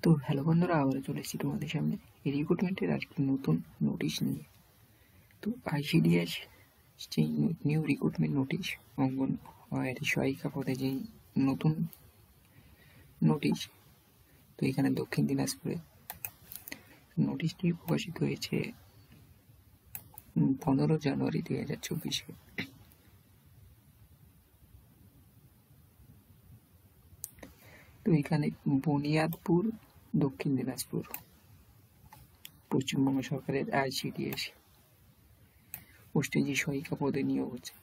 তো হ্যালো বন্ধুরা, আবার চলে এসেছি তোমাদের সামনে রিক্রুটমেন্টের আরেকটি নতুন নোটিশ নিয়ে। তো আইসিডিএস যে নিউ রিক্রুটমেন্ট নোটিশ, অঙ্গনওয়াড়ি সহায়িকা পদে যে নতুন নোটিশ, তো এখানে দক্ষিণ দিনাজপুরে নোটিশটি প্রকাশিত হয়েছে 15 জানুয়ারি 2024। তো এখানে বুনিয়াদপুর, দক্ষিণ দিনাজপুর, পশ্চিমবঙ্গ সরকারের আইসিডিএস পোস্টে যে সহায়িকা পদে নিয়োগ হচ্ছে।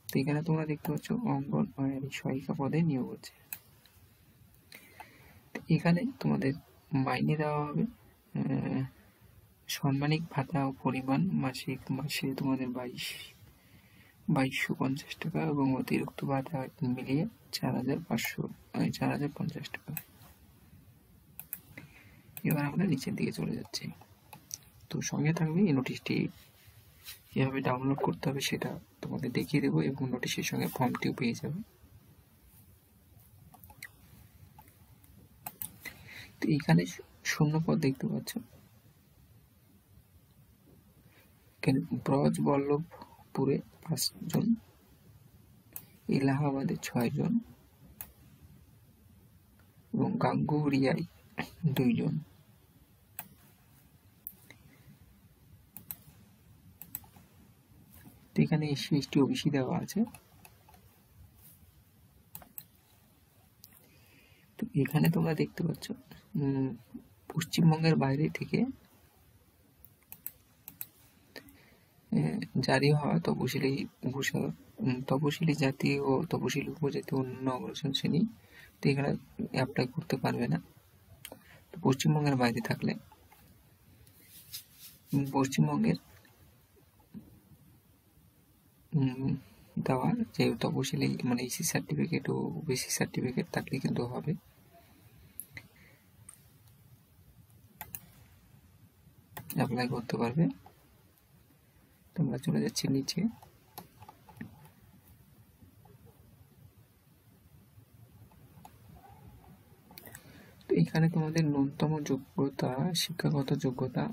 তো এখানে তোমরা দেখতে পাচ্ছ অঙ্গনওয়াড়ি সহায়িকা পদে নিয়োগ হচ্ছে। এখানে তোমাদের মাইনে দেওয়া হবে সম্মানিক ভাতা ও পরিমাণ মাসে তোমাদের 2250 টাকা এবং অতিরিক্ত ভাতা মিলিয়ে 4050 টাকা। এবার আমরা নিচের দিকে চলে যাচ্ছি। তো সঙ্গে থাকবে এই নোটিশটি কিভাবে ডাউনলোড করতে হবে সেটা তোমাদের দেখিয়ে দেবো, এবং নোটিশের সঙ্গে ফর্মটিও পেয়ে যাবে। তো এখানে শূন্য পদ দেখতে পাচ্ছ। ব্রজবল্লভপুরে 5 জন, এলাহাবাদে 6 জন এবং গাঙ্গুরিয়ায় 2 জন। তো এখানে এসসি এসটি ওবিসি দেওয়া আছে। তো এখানে তোমরা দেখতে পাচ্ছ পশ্চিমবঙ্গের বাইরে থেকে জারি হওয়া তপশিলি জাতি ও তপশিলি উপজাতি অন্যান্য অগ্রসর শ্রেণী তো এখানে অ্যাপ্লাই করতে পারবে না। তো পশ্চিমবঙ্গের বাইরে থাকলে পশ্চিমবঙ্গের দেওয়া যে তপশিলি মানে এসি সার্টিফিকেট ও ওবিসি সার্টিফিকেট থাকলে কিন্তু হবে। অ্যাপ্লাই করতে পারবে। তোমরা চলে যাচ্ছি নিচে। তো এখানে তোমাদের ন্যূনতম যোগ্যতা, শিক্ষাগত যোগ্যতা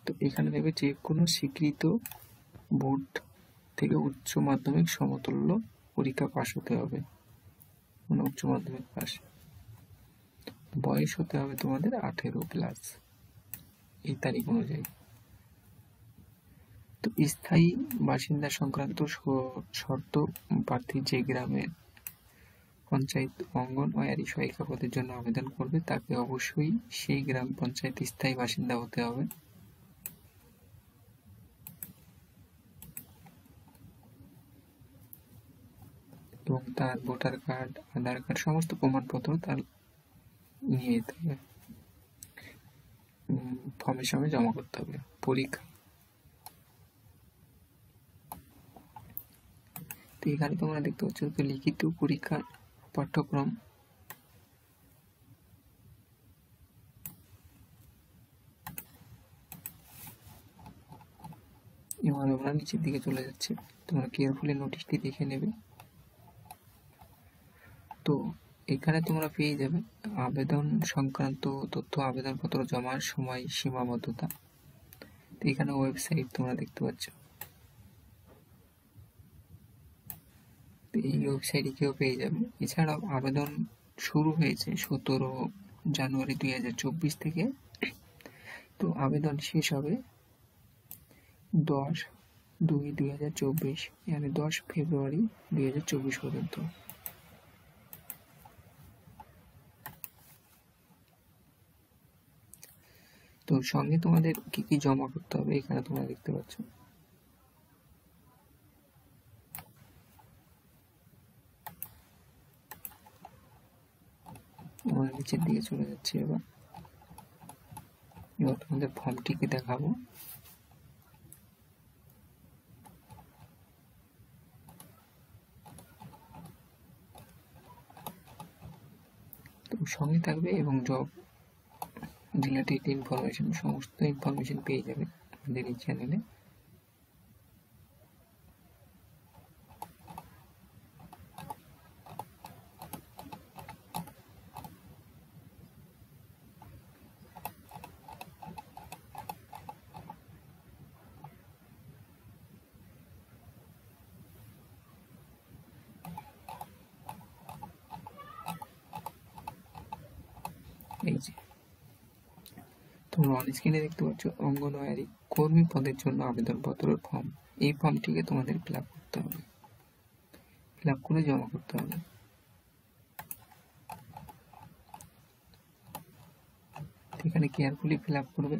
তো এখানে দেবে যে কোনো স্বীকৃত বোর্ড থেকে উচ্চ মাধ্যমিক সমতুল্য পরীক্ষা পাশ হতে হবে, মানে উচ্চ মাধ্যমিক পাশ। বয়স হতে হবে তোমাদের 18+ এই তারিখ অনুযায়ী। তো স্থায়ী বাসিন্দা সংক্রান্ত শর্ত প্রার্থী যে গ্রামের পঞ্চায়েত অঙ্গনওয়াড়ি সহায়িকা পদের জন্য আবেদন করবে তাকে অবশ্যই সেই গ্রাম পঞ্চায়েত স্থায়ী বাসিন্দা হতে হবে। এবং তার ভোটার কার্ড, আধার কার্ড সমস্ত প্রমাণপত্র তার নিয়ে যেতে হবে, ফর্মের সঙ্গে জমা করতে হবে। পরীক্ষা তো এখানে তোমরা দেখতে পাচ্ছ লিখিত পরীক্ষা পাঠ্যক্রম। এবার আমরা নিচের দিকে চলে যাচ্ছি, তোমরা কেয়ারফুলি নোটিশটি দেখে নেবে। তো এখানে তোমরা পেয়ে যাবে আবেদন সংক্রান্ত তথ্য, আবেদনপত্র জমার সময় সীমাবদ্ধতা। তো এখানে ওয়েবসাইট তোমরা দেখতে পাচ্ছ। এই ওয়েবসাইটে কেউ পেয়ে যাবে। এছাড়াও আবেদন শুরু হয়েছে 17 জানুয়ারি 2024 থেকে। তো আবেদন শেষ হবে 10/2/2024, মানে 10 ফেব্রুয়ারি 2024 পর্যন্ত। তো সঙ্গে তোমাদের কি কি জমা করতে হবে এখানে তোমরা দেখতে পাচ্ছ। আমরা নিচের দিকে চলে যাচ্ছি। এবার তোমাদের ফর্মটিকে দেখাবো। তো সঙ্গে থাকবে এবং জব রিলেটেড ইনফরমেশন, সমস্ত ইনফরমেশন পেয়ে যাবে আমাদের এই চ্যানেলে। এই যে তোমরা অন স্ক্রিনে দেখতে পাচ্ছ অঙ্গনওয়াড়ি কর্মী পদের জন্য আবেদনপত্রের ফর্ম। এই ফর্মটিকে তোমাদের ফিল আপ করতে হবে, ফিল আপ করে জমা করতে হবে। এখানে কেয়ারফুলি ফিল আপ করবে।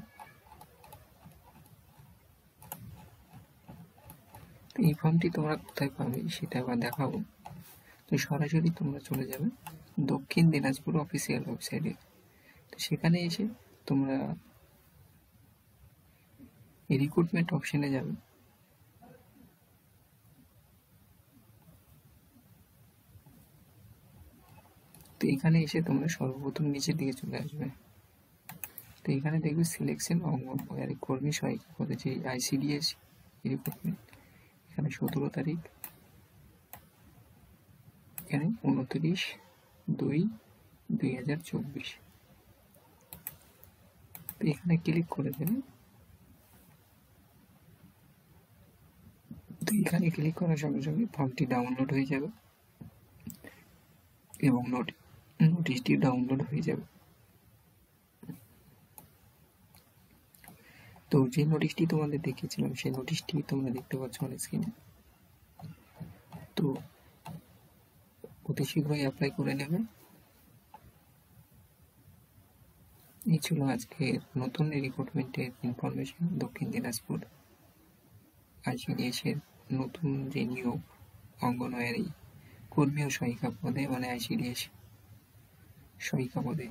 এই ফর্মটি তোমরা কোথায় পাবে সেটা আবার দেখাবো। তো সরাসরি তোমরা চলে যাবে দক্ষিণ দিনাজপুর অফিসিয়াল ওয়েবসাইটে। তো সেখানে এসে তোমরা রিক্রুটমেন্ট অপশনে যাবে। তো এখানে এসে তোমরা সর্বপ্রথম নিচের দিকে চলে আসবে। তো এখানে দেখবে সিলেকশন অঙ্গনওয়াড়ি কর্মী সহায়িকা পদে যে আইসিডিএস রিক্রুটমেন্ট, এখানে 17 তারিখ, এখানে 29/2/2024। তো এখানে ক্লিক করে দেবে। তো এখানে ক্লিক করার সঙ্গে সঙ্গে ফর্মটি ডাউনলোড হয়ে যাবে এবং নোটিশটি ডাউনলোড হয়ে যাবে। তো যে নোটিশটি তোমাদের দেখিয়েছিলাম সেই নোটিশটি তোমরা দেখতে পাচ্ছ অন স্ক্রিনে। তো অতি শীঘ্রই অ্যাপ্লাই করে নেবে। এই ছিল আজকের নতুন রিক্রুটমেন্টের ইনফরমেশন। দক্ষিণ দিনাজপুর আইসিডিএস এর নতুন যে নিয়োগ অঙ্গনওয়াড়ি কর্মী ও সহায়িকা পদে, মানে আইসিডিএস সহায়িকা পদে